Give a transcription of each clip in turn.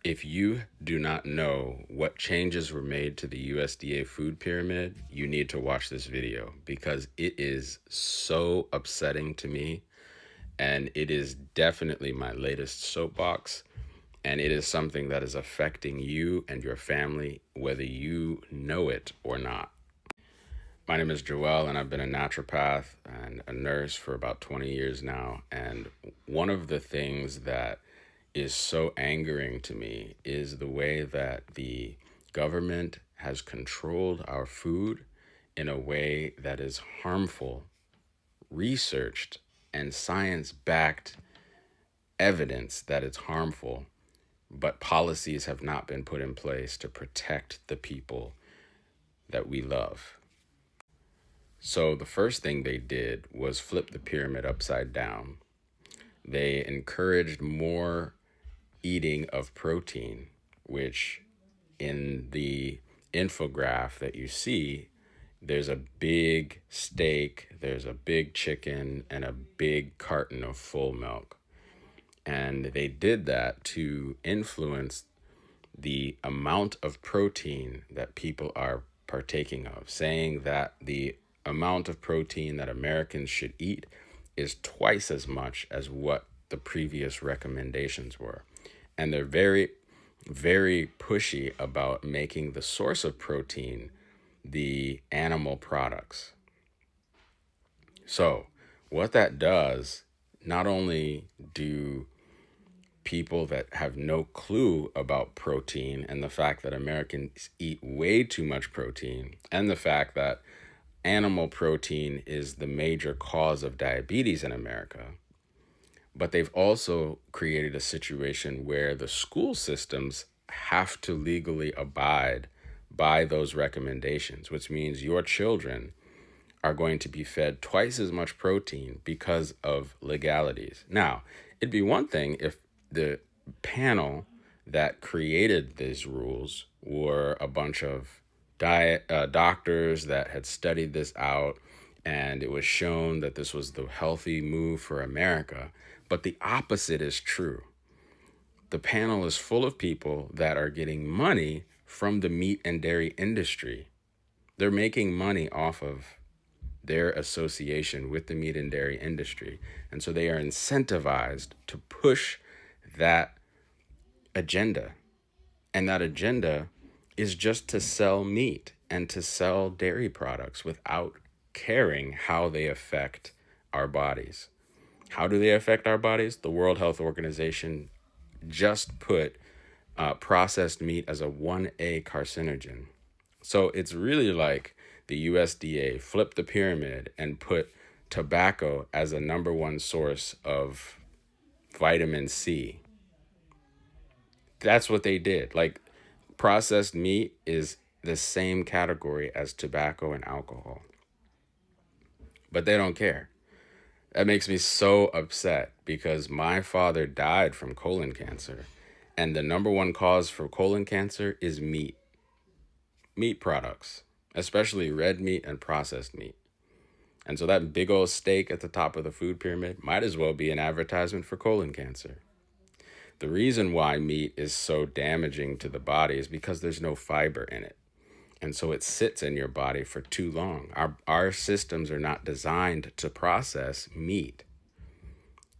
If you do not know what changes were made to the USDA food pyramid, you need to watch this video because it is so upsetting to me. And it is definitely my latest soapbox. And it is something that is affecting you and your family, whether you know it or not. My name is Joel, and I've been a naturopath and a nurse for about 20 years now. And one of the things that is so angering to me is the way that the government has controlled our food in a way that is harmful, researched, and science backed evidence that it's harmful, but policies have not been put in place to protect the people that we love. So the first thing they did was flip the pyramid upside down. They encouraged more eating of protein, which in the infograph that you see, there's a big steak, there's a big chicken, and a big carton of full milk. And they did that to influence the amount of protein that people are partaking of, saying that the amount of protein that Americans should eat is twice as much as what the previous recommendations were. And they're very, very pushy about making the source of protein the animal products. So, what that does, not only do people that have no clue about protein and the fact that Americans eat way too much protein, and the fact that animal protein is the major cause of diabetes in America, but they've also created a situation where the school systems have to legally abide by those recommendations, which means your children are going to be fed twice as much protein because of legalities. Now, it'd be one thing if the panel that created these rules were a bunch of doctors that had studied this out, and it was shown that this was the healthy move for America. But the opposite is true. The panel is full of people that are getting money from the meat and dairy industry. They're making money off of their association with the meat and dairy industry. And so they are incentivized to push that agenda. And that agenda is just to sell meat and to sell dairy products without caring how they affect our bodies. How do they affect our bodies? The World Health Organization just put processed meat as a 1A carcinogen. So it's really like the USDA flipped the pyramid and put tobacco as a number one source of vitamin C. That's what they did. Like, processed meat is the same category as tobacco and alcohol. But they don't care. That makes me so upset because my father died from colon cancer. And the number one cause for colon cancer is meat products, especially red meat and processed meat. And so that big old steak at the top of the food pyramid might as well be an advertisement for colon cancer. The reason why meat is so damaging to the body is because there's no fiber in it. And so it sits in your body for too long. Our systems are not designed to process meat.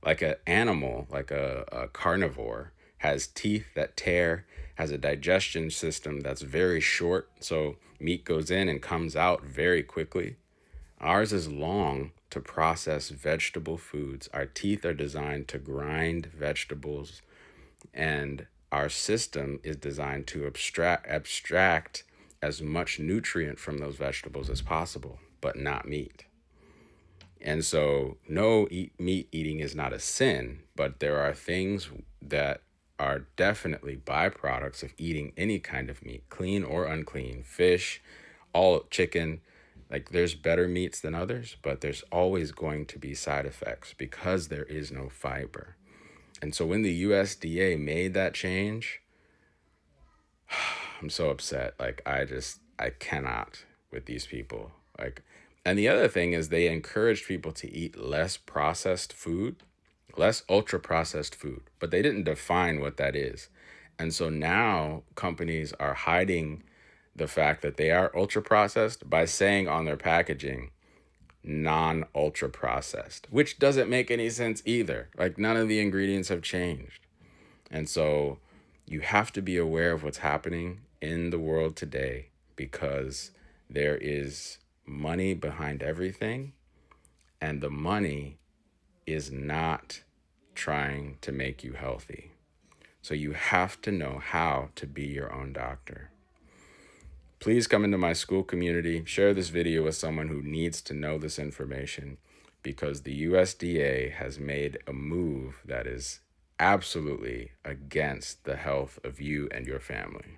Like an animal, like a carnivore, has teeth that tear, has a digestion system that's very short. So meat goes in and comes out very quickly. Ours is long to process vegetable foods. Our teeth are designed to grind vegetables, and our system is designed to abstract as much nutrient from those vegetables as possible, but not meat. And so meat eating is not a sin, but there are things that are definitely byproducts of eating any kind of meat, clean or unclean, fish, all chicken. Like, there's better meats than others, but there's always going to be side effects because there is no fiber. And so when the USDA made that change, I'm so upset. Like, I cannot with these people. Like, and the other thing is they encouraged people to eat less processed food, less ultra processed food, but they didn't define what that is. And so now companies are hiding the fact that they are ultra processed by saying on their packaging, non-ultra processed, which doesn't make any sense either. Like none of the ingredients have changed. And so you have to be aware of what's happening in the world today, because there is money behind everything, and the money is not trying to make you healthy. So you have to know how to be your own doctor. Please come into my school community, share this video with someone who needs to know this information, because the USDA has made a move that is absolutely against the health of you and your family.